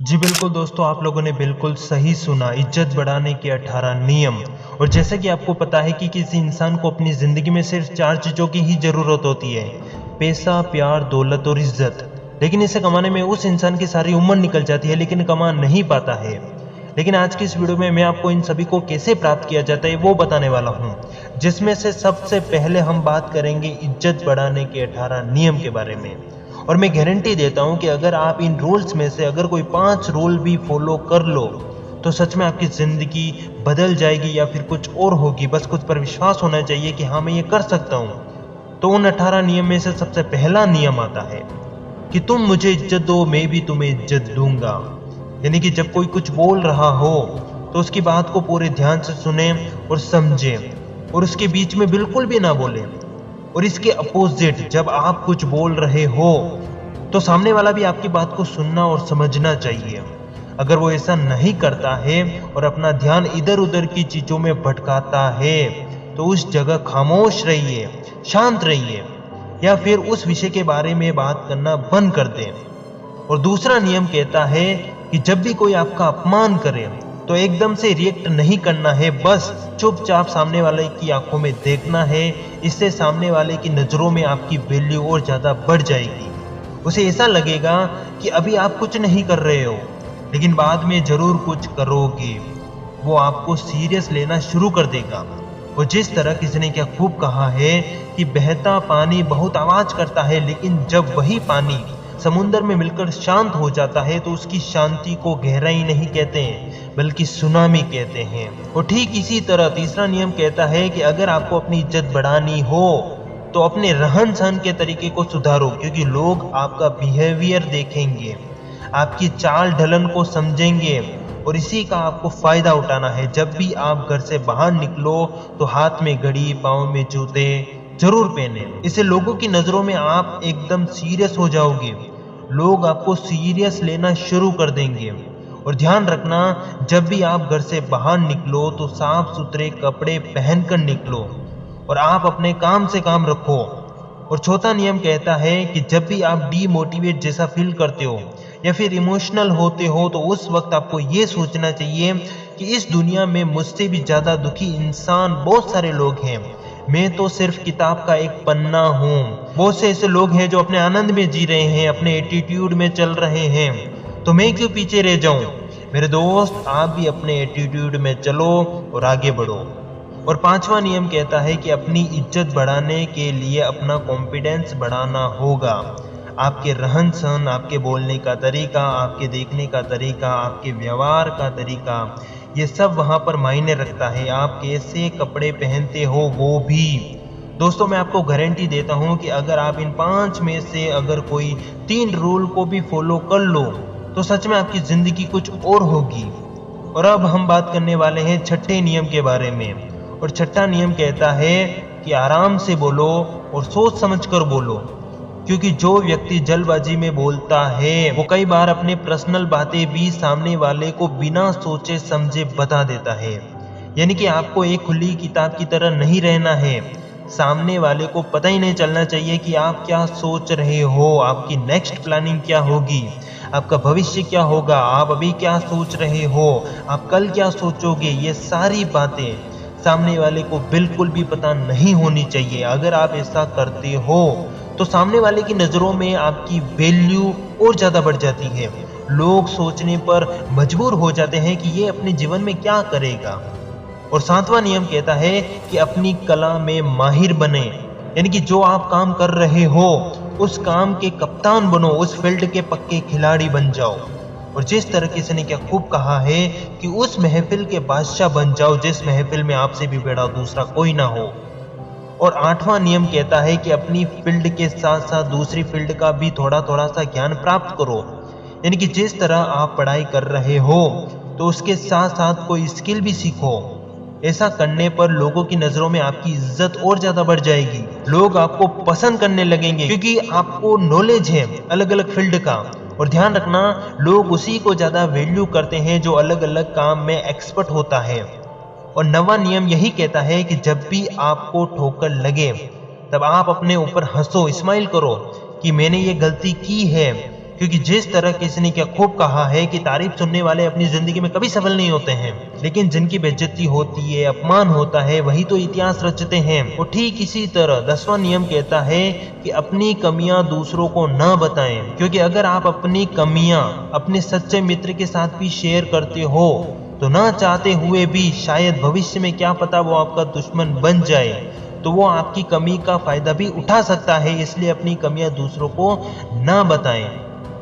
जी बिल्कुल दोस्तों, आप लोगों ने बिल्कुल सही सुना। इज्जत बढ़ाने के 18 नियम। और जैसा कि आपको पता है कि किसी इंसान को अपनी ज़िंदगी में सिर्फ 4 चीज़ों की ही ज़रूरत होती है। पैसा, प्यार, दौलत और इज़्ज़त। लेकिन इसे कमाने में उस इंसान की सारी उम्र निकल जाती है लेकिन कमा नहीं पाता है। लेकिन आज की इस वीडियो में मैं आपको इन सभी को कैसे प्राप्त किया जाता है वो बताने वाला हूँ। जिसमें से सबसे पहले हम बात करेंगे इज्जत बढ़ाने के 18 नियम के बारे में। और मैं गारंटी देता हूँ कि अगर आप इन रूल्स में से अगर कोई 5 रूल भी फॉलो कर लो तो सच में आपकी ज़िंदगी बदल जाएगी या फिर कुछ और होगी। बस खुद पर विश्वास होना चाहिए कि हाँ, मैं ये कर सकता हूँ। तो उन 18 नियम में से सबसे पहला नियम आता है कि तुम मुझे इज्जत दो, मैं भी तुम्हें इज्जत दूंगा। यानी कि जब कोई कुछ बोल रहा हो तो उसकी बात को पूरे ध्यान से सुने और समझे और उसके बीच में बिल्कुल भी ना बोले। और इसके अपोजिट, जब आप कुछ बोल रहे हो तो सामने वाला भी आपकी बात को सुनना और समझना चाहिए। अगर वो ऐसा नहीं करता है और अपना ध्यान इधर उधर की चीजों में भटकाता है तो उस जगह खामोश रहिए, शांत रहिए या फिर उस विषय के बारे में बात करना बंद कर दें। और दूसरा नियम कहता है कि जब भी कोई आपका अपमान करे तो एकदम से रिएक्ट नहीं करना है, बस चुपचाप सामने वाले की आंखों में देखना है। इससे सामने वाले की नज़रों में आपकी वैल्यू और ज़्यादा बढ़ जाएगी। उसे ऐसा लगेगा कि अभी आप कुछ नहीं कर रहे हो लेकिन बाद में ज़रूर कुछ करोगे। वो आपको सीरियस लेना शुरू कर देगा। और जिस तरह किसी ने क्या खूब कहा है कि बहता पानी बहुत आवाज़ करता है लेकिन जब वही पानी समुंदर में मिलकर शांत हो जाता है तो उसकी शांति को गहराई नहीं कहते हैं बल्कि सुनामी कहते हैं। और ठीक इसी तरह तीसरा नियम कहता है कि अगर आपको अपनी इज्जत बढ़ानी हो तो अपने रहन सहन के तरीके को सुधारो, क्योंकि लोग आपका बिहेवियर देखेंगे, आपकी चाल ढलन को समझेंगे और इसी का आपको फायदा उठाना है। जब भी आप घर से बाहर निकलो तो हाथ में घड़ी, पाँव में जूते जरूर पहने। इससे लोगों की नजरों में आप एकदम सीरियस हो जाओगे, लोग आपको सीरियस लेना शुरू कर देंगे। और ध्यान रखना, जब भी आप घर से बाहर निकलो तो साफ सुथरे कपड़े पहनकर निकलो और आप अपने काम से काम रखो। और चौथा नियम कहता है कि जब भी आप डीमोटिवेट जैसा फील करते हो या फिर इमोशनल होते हो तो उस वक्त आपको ये सोचना चाहिए कि इस दुनिया में मुझसे भी ज़्यादा दुखी इंसान बहुत सारे लोग हैं। मैं तो सिर्फ किताब का एक पन्ना हूँ। बहुत से ऐसे लोग हैं जो अपने आनंद में जी रहे हैं, अपने एटीट्यूड में चल रहे हैं, तो मैं क्यों पीछे रह जाऊं। मेरे दोस्त, आप भी अपने एटीट्यूड में चलो और आगे बढ़ो। और पांचवा नियम कहता है कि अपनी इज्जत बढ़ाने के लिए अपना कॉन्फिडेंस बढ़ाना होगा। आपके रहन सहन, आपके बोलने का तरीका, आपके देखने का तरीका, आपके व्यवहार का तरीका, ये सब वहाँ पर मायने रखता है। आप कैसे कपड़े पहनते हो वो भी। दोस्तों, मैं आपको गारंटी देता हूँ कि अगर आप इन 5 में से अगर कोई 3 रूल को भी फॉलो कर लो तो सच में आपकी ज़िंदगी कुछ और होगी। और अब हम बात करने वाले हैं छठे नियम के बारे में। और छठा नियम कहता है कि आराम से बोलो और सोच समझ कर बोलो, क्योंकि जो व्यक्ति जल्दबाजी में बोलता है वो कई बार अपने पर्सनल बातें भी सामने वाले को बिना सोचे समझे बता देता है। यानी कि आपको एक खुली किताब की तरह नहीं रहना है। सामने वाले को पता ही नहीं चलना चाहिए कि आप क्या सोच रहे हो, आपकी नेक्स्ट प्लानिंग क्या होगी, आपका भविष्य क्या होगा, आप अभी क्या सोच रहे हो, आप कल क्या सोचोगे। ये सारी बातें सामने वाले को बिल्कुल भी पता नहीं होनी चाहिए। अगर आप ऐसा करते हो तो सामने वाले की नज़रों में आपकी वैल्यू और ज़्यादा बढ़ जाती है। लोग सोचने पर मजबूर हो जाते हैं कि ये अपने जीवन में क्या करेगा। और सातवां नियम कहता है कि अपनी कला में माहिर बने, यानी कि जो आप काम कर रहे हो उस काम के कप्तान बनो, उस फील्ड के पक्के खिलाड़ी बन जाओ। और जिस तरह किसी ने क्या खूब कहा है कि उस महफिल के बादशाह बन जाओ जिस महफिल में आपसे भी बड़ा दूसरा कोई ना हो। और आठवां नियम कहता है कि अपनी फील्ड के साथ साथ दूसरी फील्ड का भी थोड़ा थोड़ा सा ज्ञान प्राप्त करो। यानी कि जिस तरह आप पढ़ाई कर रहे हो तो उसके साथ साथ कोई स्किल भी सीखो। ऐसा करने पर लोगों की नज़रों में आपकी इज्जत और ज़्यादा बढ़ जाएगी। लोग आपको पसंद करने लगेंगे क्योंकि आपको नॉलेज है अलग अलग फील्ड का। और ध्यान रखना, लोग उसी को ज़्यादा वैल्यू करते हैं जो अलग अलग काम में एक्सपर्ट होता है। और नवा नियम यही कहता है कि जब भी आपको ठोकर लगे तब आप अपने ऊपर हंसो, स्माइल करो कि मैंने ये गलती की है, क्योंकि जिस तरह किसी ने क्या खूब कहा है कि तारीफ सुनने वाले अपनी जिंदगी में कभी सफल नहीं होते हैं, लेकिन जिनकी बेइज्जती होती है, अपमान होता है, वही तो इतिहास रचते हैं। और ठीक इसी तरह 10वां नियम कहता है कि अपनी कमियां दूसरों को ना बताएं, क्योंकि अगर आप अपनी कमियां अपने सच्चे मित्र के साथ भी शेयर करते हो तो ना चाहते हुए भी शायद भविष्य में क्या पता वो आपका दुश्मन बन जाए, तो वो आपकी कमी का फायदा भी उठा सकता है। इसलिए अपनी कमियां दूसरों को ना बताएं।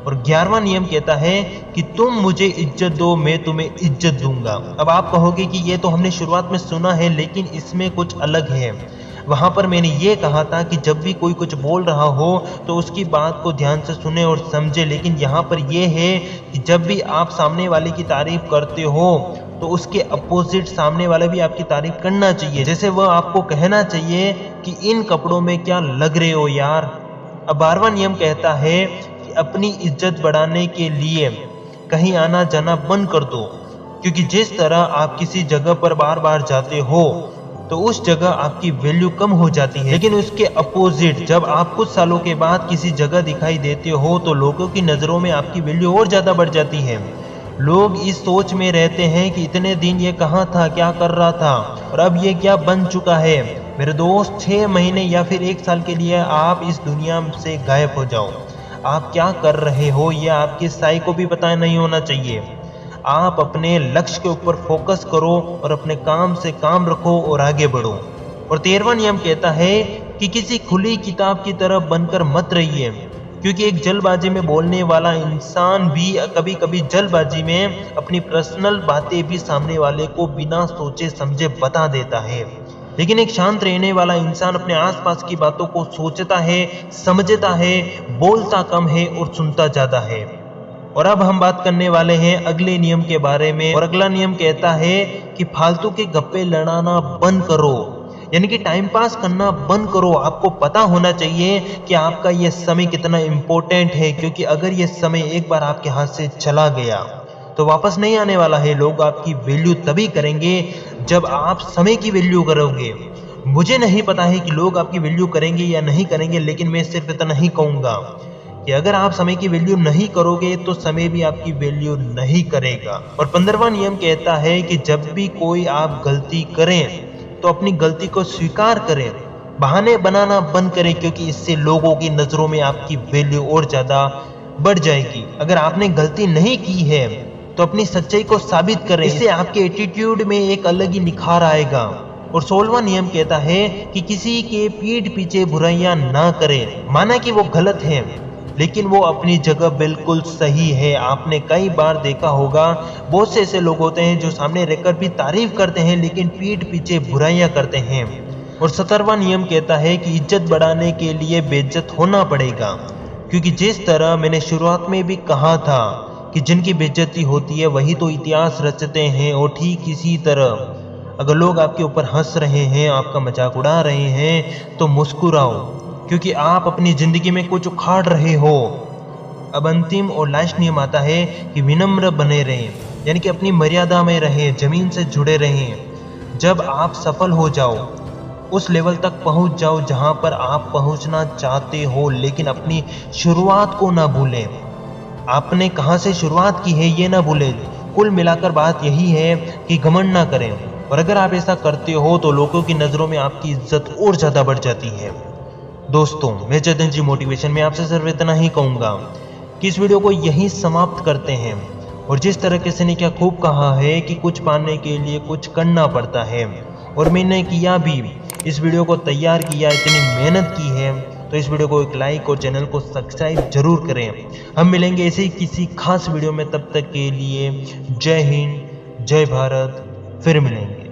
और 11वां नियम कहता है कि तुम मुझे इज्जत दो, मैं तुम्हें इज्जत दूंगा। अब आप कहोगे कि ये तो हमने शुरुआत में सुना है, लेकिन इसमें कुछ अलग है। वहां पर मैंने ये कहा था कि जब भी कोई कुछ बोल रहा हो तो उसकी बात को ध्यान से सुने और समझे, लेकिन यहाँ पर यह है कि जब भी आप सामने वाले की तारीफ करते हो तो उसके अपोजिट सामने वाला भी आपकी तारीफ करना चाहिए। जैसे वह आपको कहना चाहिए कि इन कपड़ों में क्या लग रहे हो यार। अब 12वां नियम कहता है कि अपनी इज्जत बढ़ाने के लिए कहीं आना जाना बंद कर दो, क्योंकि जिस तरह आप किसी जगह पर बार बार जाते हो तो उस जगह आपकी वैल्यू कम हो जाती है, लेकिन उसके अपोजिट जब आप कुछ सालों के बाद किसी जगह दिखाई देते हो तो लोगों की नज़रों में आपकी वैल्यू और ज़्यादा बढ़ जाती है। लोग इस सोच में रहते हैं कि इतने दिन ये कहाँ था, क्या कर रहा था और अब ये क्या बन चुका है। मेरे दोस्त, 6 महीने या फिर 1 साल के लिए आप इस दुनिया से गायब हो जाओ, आप क्या कर रहे हो यह आपके साई को भी पता नहीं होना चाहिए। आप अपने लक्ष्य के ऊपर फोकस करो और अपने काम से काम रखो और आगे बढ़ो। और 13वां नियम कहता है कि किसी खुली किताब की तरह बनकर मत रहिए, क्योंकि एक जल्दबाजी में बोलने वाला इंसान भी कभी कभी जल्दबाजी में अपनी पर्सनल बातें भी सामने वाले को बिना सोचे समझे बता देता है, लेकिन एक शांत रहने वाला इंसान अपने आसपास की बातों को सोचता है, समझता है, बोलता कम है और सुनता ज्यादा है। और अब हम बात करने वाले हैं अगले नियम के बारे में। और अगला नियम कहता है कि फालतू के गप्पे लड़ाना बंद करो, यानी कि टाइम पास करना बंद करो। आपको पता होना चाहिए कि आपका यह समय कितना इम्पोर्टेंट है, क्योंकि अगर यह समय एक बार आपके हाथ से चला गया तो वापस नहीं आने वाला है। लोग आपकी वैल्यू तभी करेंगे जब आप समय की वैल्यू करोगे। मुझे नहीं पता है कि लोग आपकी वैल्यू करेंगे या नहीं करेंगे, लेकिन मैं सिर्फ इतना ही कहूंगा कि अगर आप समय की वैल्यू नहीं करोगे तो समय भी आपकी वैल्यू नहीं करेगा। और 15वां नियम कहता है कि जब भी कोई आप गलती करें तो अपनी गलती को स्वीकार करें, बहाने बनाना बंद करें, क्योंकि इससे लोगों की नजरों में आपकी वैल्यू और ज्यादा बढ़ जाएगी। अगर आपने गलती नहीं की है तो अपनी सच्चाई को साबित करें, इससे आपके एटीट्यूड में एक अलग ही निखार आएगा। और 16वां नियम कहता है कि किसी के पीठ पीछे बुराइयां ना करें। माना कि वो गलत है, लेकिन वो अपनी जगह बिल्कुल सही है। आपने कई बार देखा होगा, बहुत से ऐसे लोग होते हैं जो सामने रहकर भी तारीफ करते हैं लेकिन पीठ पीछे बुराइयां करते हैं। और 17वां नियम कहता है कि इज्जत बढ़ाने के लिए बेइज्जत होना पड़ेगा, क्योंकि जिस तरह मैंने शुरुआत में भी कहा था कि जिनकी बेइज्जती होती है वही तो इतिहास रचते हैं। और ठीक इसी तरह अगर लोग आपके ऊपर हंस रहे हैं, आपका मजाक उड़ा रहे हैं, तो मुस्कुराओ, क्योंकि आप अपनी जिंदगी में कुछ उखाड़ रहे हो। अब अंतिम और लास्ट नियम आता है कि विनम्र बने रहें, यानी कि अपनी मर्यादा में रहें, जमीन से जुड़े रहें। जब आप सफल हो जाओ, उस लेवल तक पहुंच जाओ जहां पर आप पहुंचना चाहते हो, लेकिन अपनी शुरुआत को ना भूलें। आपने कहां से शुरुआत की है ये ना भूलें। कुल मिलाकर बात यही है कि घमंड ना करें, और अगर आप ऐसा करते हो तो लोगों की नज़रों में आपकी इज्जत और ज़्यादा बढ़ जाती है। दोस्तों, मैं चेतन जी मोटिवेशन में आपसे सिर्फ इतना ही कहूँगा कि इस वीडियो को यहीं समाप्त करते हैं। और जिस तरह किसी ने क्या खूब कहा है कि कुछ पाने के लिए कुछ करना पड़ता है, और मैंने किया भी, इस वीडियो को तैयार किया, इतनी मेहनत की है, तो इस वीडियो को एक लाइक और चैनल को सब्सक्राइब जरूर करें। हम मिलेंगे ऐसे ही किसी खास वीडियो में, तब तक के लिए जय हिंद, जय भारत, फिर मिलेंगे।